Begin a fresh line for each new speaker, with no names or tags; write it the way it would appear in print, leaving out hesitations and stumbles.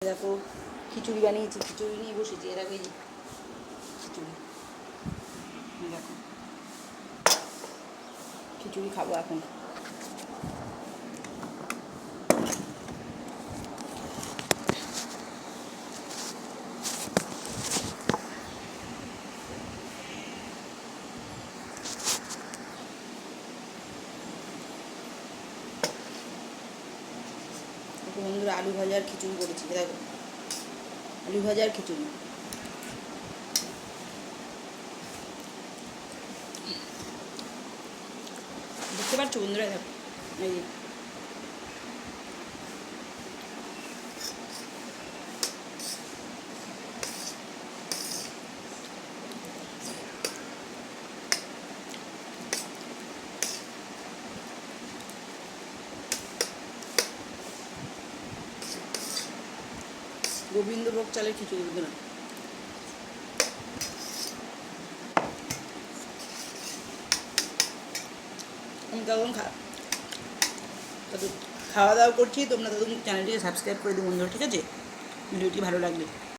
দেখো খিচুড়ি বানিয়েছি, খিচুড়ি নিয়ে বসেছি। এর আগে খিচুড়ি দেখো, খিচুড়ি খাবো এখন। বন্ধুরা আলু ভাজার খিচুড়ি করেছি, দেখো আলু ভাজার খিচুড়ি। বুঝতে পারছো বন্ধুরা? দেখো এই গোবিন্দভোগ চালের খিচুড়ি বন্ধুরা। আমি তখন খাওয়া দাওয়া করছি, তোমরা তখন চ্যানেলটিকে সাবস্ক্রাইব করে দিও বন্ধুরা, ঠিক আছে? ভিডিওটি ভালো লাগলে।